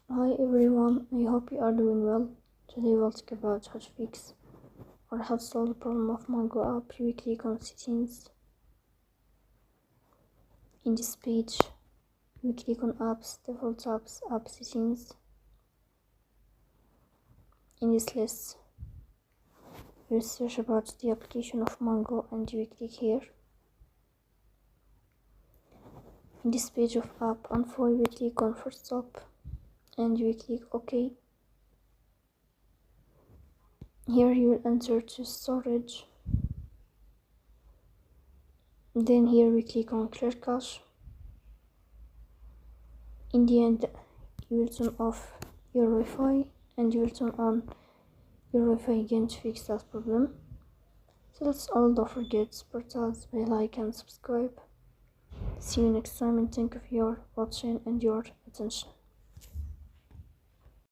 Hi everyone, I hope you are doing well. Today we'll talk about how to fix or how to solve the problem of Mongo app you click on settings. In this page, we click on apps, default apps, app settings. In this list, we'll search about the application of Mongo and we click here. In this page of app info, we click on first stop and we click OK. Here you will enter to storage. Then here we click on clear cache. In the end, you will turn off your Wi-Fi and you will turn on your Wi-Fi again to fix that problem. So that's all. Don't forget to support us by like and subscribe. See you next time and thank you for your watching and your attention.